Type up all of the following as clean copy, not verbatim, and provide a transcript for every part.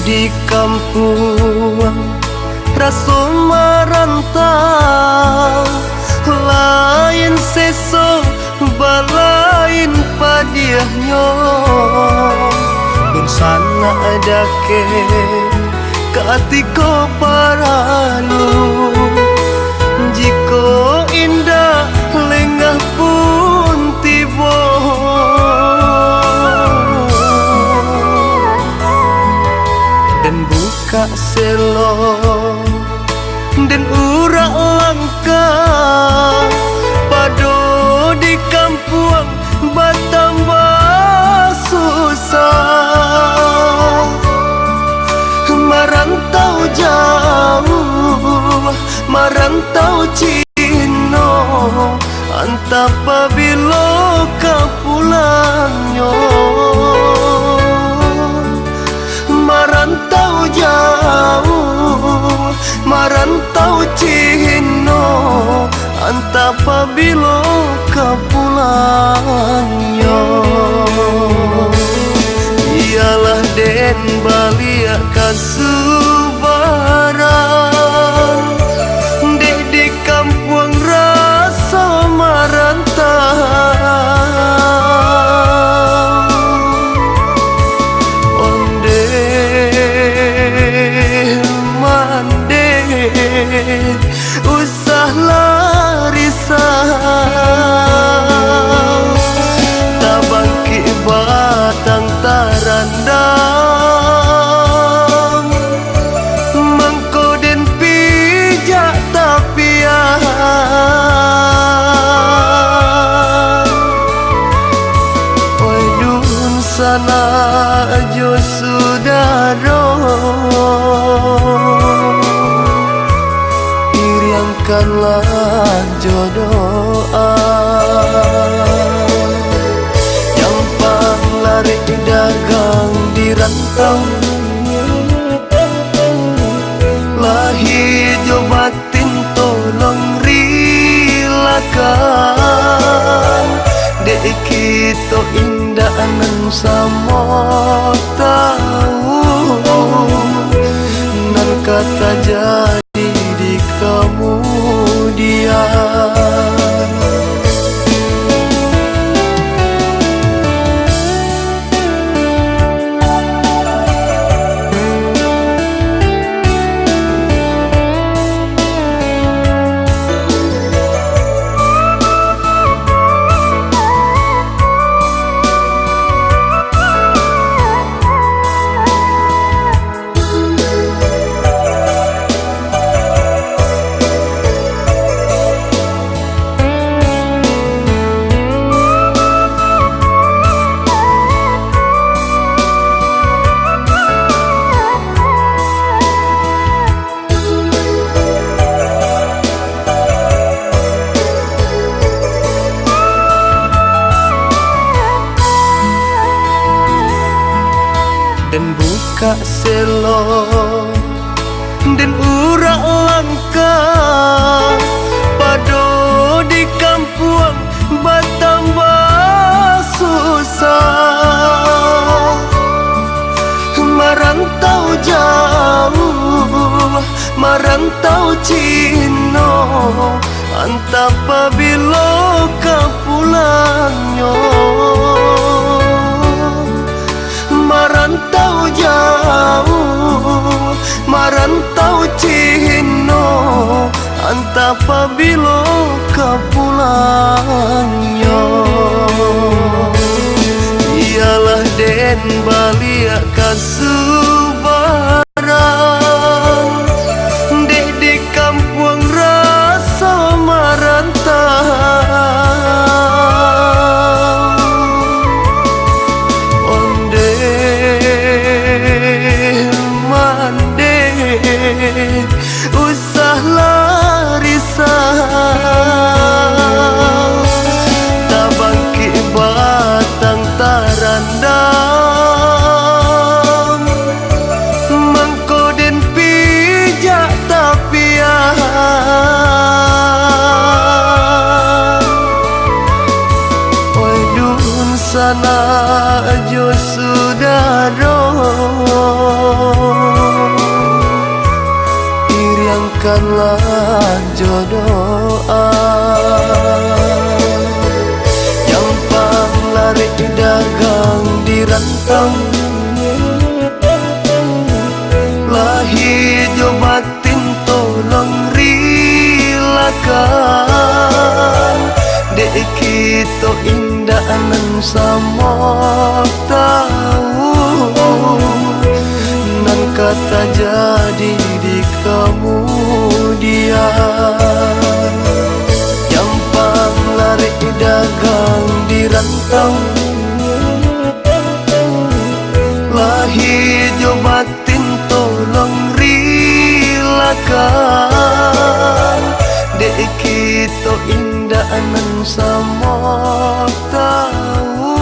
di kampung rasa merantau, lain sesok balain padiahnya. Dan sana ada ke katiko paralu, jiko indah lengah pun tiba. Dan buka selo dan urak langka, pado di kampung bertambah susah. Merantau jauh, merantau Cino, antap pabilo kau pulangnya. Merantau jauh, merantau Cino, antap pabilo kau pulangnya. Ialah den balik kasubaran, dek di kampung rasa merantau. Onde mande usah larisau, tabangki batang tarandang, mengkoden pijak tapian. Oi dun sana jo sudaro, iriangkanlah jodoh yang lari dagang di rantau, lahi jo batin tolong rilakan, dek kita indah nan sama tahu, nan kata jadi di kemudian. Dan buka selo dan urak langka, pado di kampung bertambah susah. Merantau jauh, merantau Cino, antap pabilo kau pulangnya. Merantau jauh, merantau Cino, antap pabilo kau pulangnya. Ialah den balik kasubaran, dek di kampung rasa merantau. Usah larisau, tabangki batang tarandang, mengkoden pijak tapian. Oi dun sana jo sudaro, Doakanlah jodoh Jampang lari dagang di rantau Lahir jo batin tolong rilakan Dek kita indah nan sama tahu Nan kata jadi di kemudian Jampang lari dagang di rantau Lahir jo batin tolong rilakan Dek kita indah nan sama tahu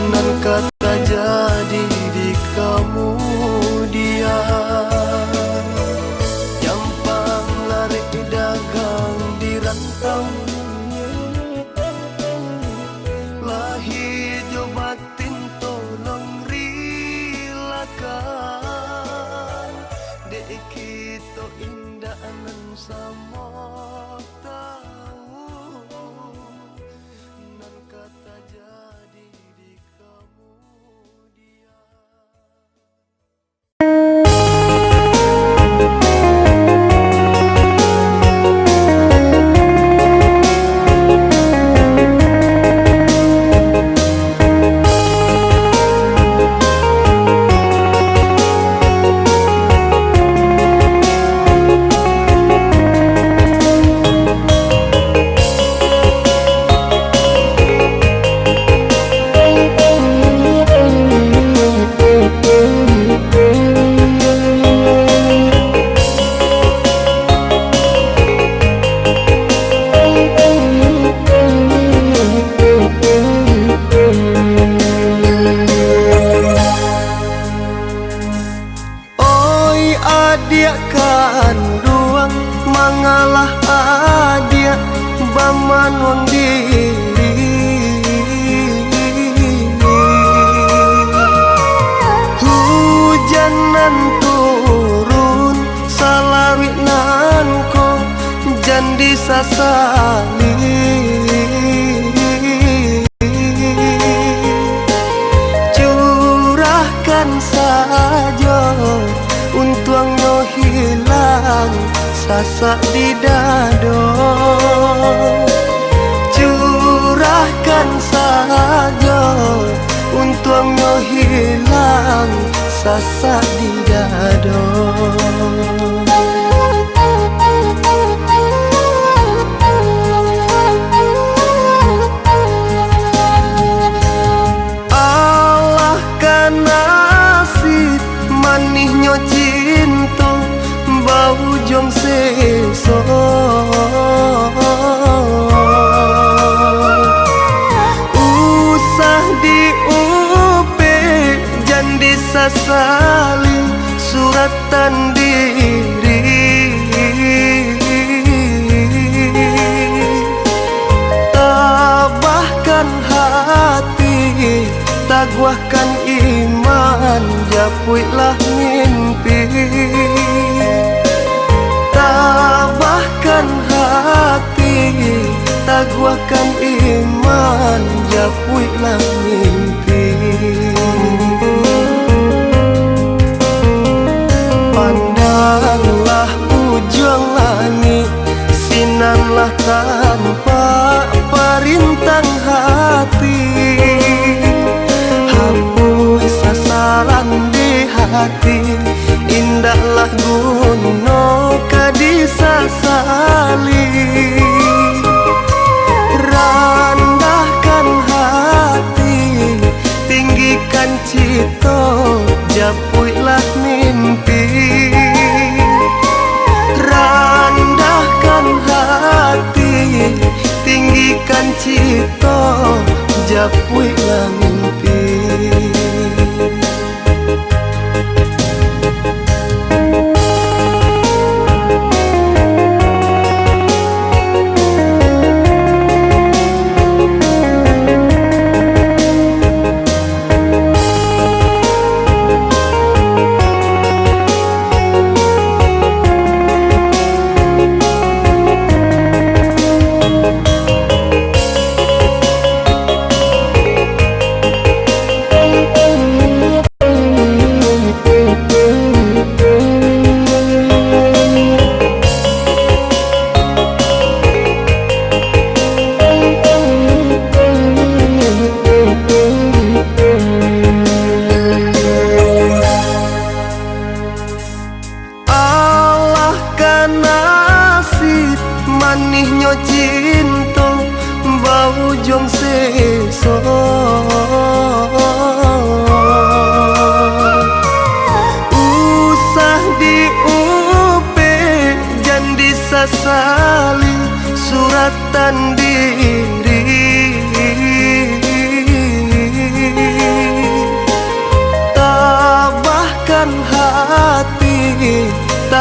Nan kata jadi di kemudian Jampang lari dagang di rantau Lahir jo batin tolong rilakan Dek kita indah nan sama tahu Nan kata jadi di kemudian Adik kanduang mangalah adik bamanwang diri Hujanan turun salawit nan ko jandi sasali Curahkan saja untuangnya hilang sasak di dado Curahkan saja untuangnya hilang sasak di dado Allah kan nasib manihnya cinta bau jong seso Usah diupe jandi sasali suratan diri Tabahkan hati taguahkan iman japuilah mimpi Tabahkan hati taguahkan iman japuilah mimpi Pandanglah ujung langit sinanlah tanpa perintang hati Hapus sasaran di hati indahlah guno kadisasali Randahkan hati tinggikan cita japuilah mimpi Randahkan hati tinggikan cita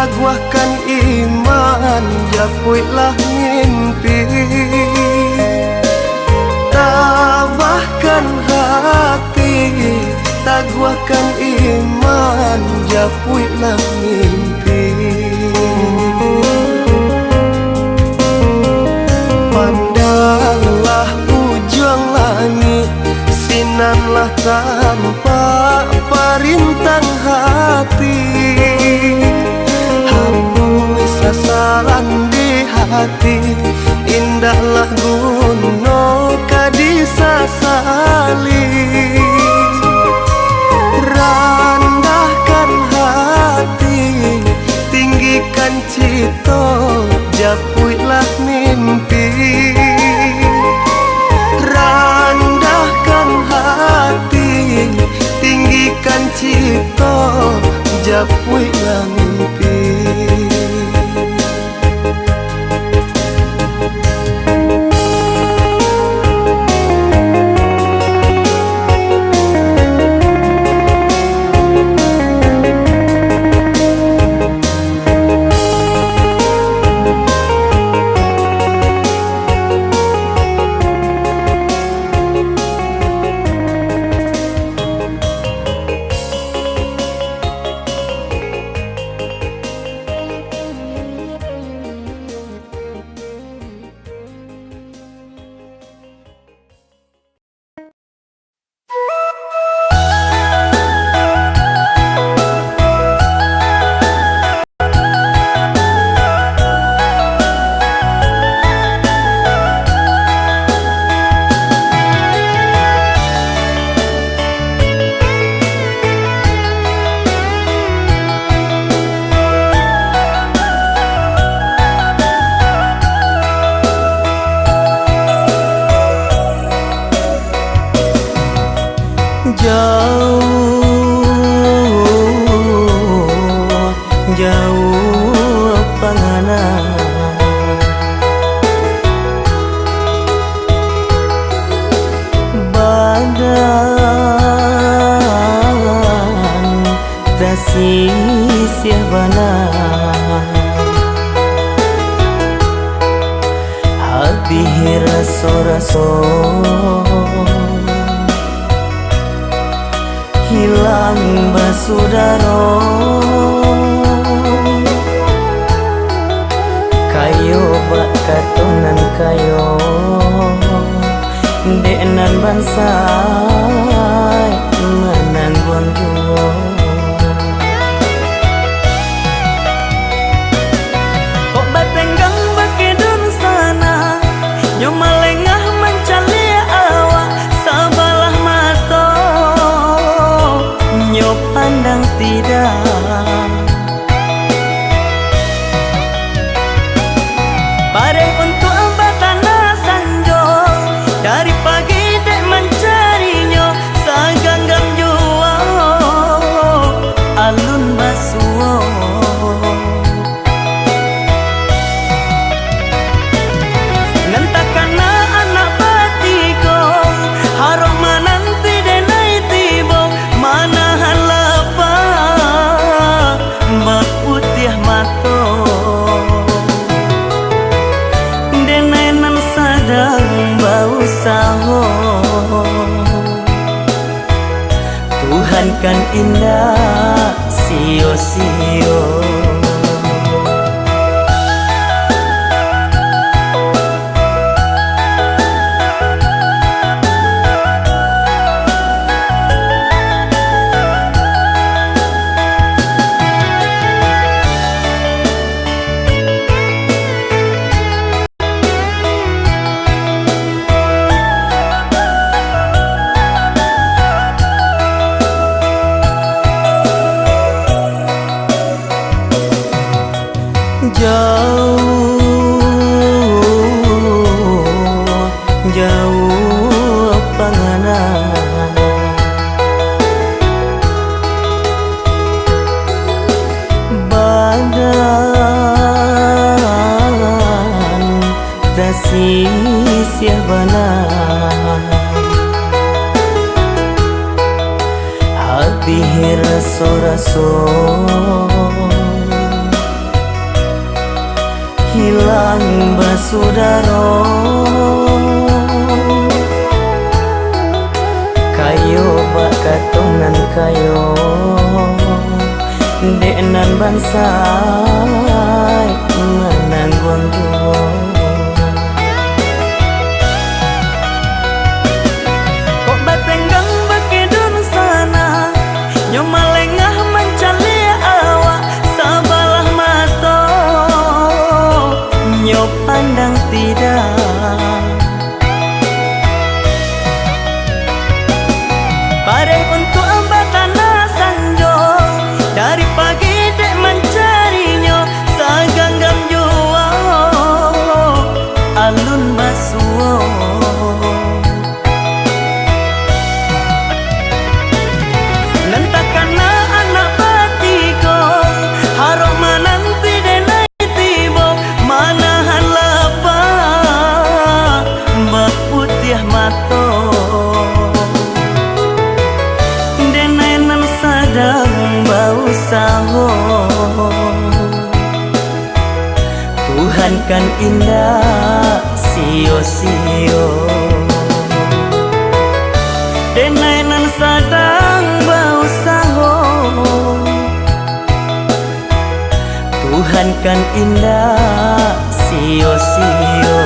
taguahkan iman, japuilah mimpi. Tabahkan hati, taguahkan iman, japuilah mimpi. Pandanglah ujung langit, sinanlah tanpa perintang hati. Hapus sasaran di hati, indahlah gunung kadisasali. Randahkan hati, tinggikan cito, japuilah mimpi. Randahkan hati, tinggikan cito, japuilah mimpi. Jauh panganan badan tasih bana hati raso-raso hilang basudaro. Kayo bak katonan kayo denan bansai nganan bonduo. Kok batenggang bakidun sana nyomalengah mencali awak sabalah mato nyo pandang tidak. Pare untuk ambatana sanjo dari pagi dek mencarinya saganggam jua alun basuo. Nentakana anak batiko harok mananti denai tibo manahan lapa bak putih mato. Bau saho Tuhan kan indah sio-sio. Jauh panganan badan tasih bana hati raso-raso hilang basudaro. Kayo bak katongan kayo dek nan bansai menang gondwo. Kok batenggang bakidun sana nyomalengah mencali awak sabalah mato nyo pandang tidak. Padai untuk ambatana sanjo dari pagi dek mencarinya saganggam jua alun basuo. Nantakana anak batiko harok menanti denai tibo manahan lapa baputih mato. Sadang bau saho Tuhan kan indah sio-sio. Denainan sadang bau saho Tuhan kan indah sio-sio.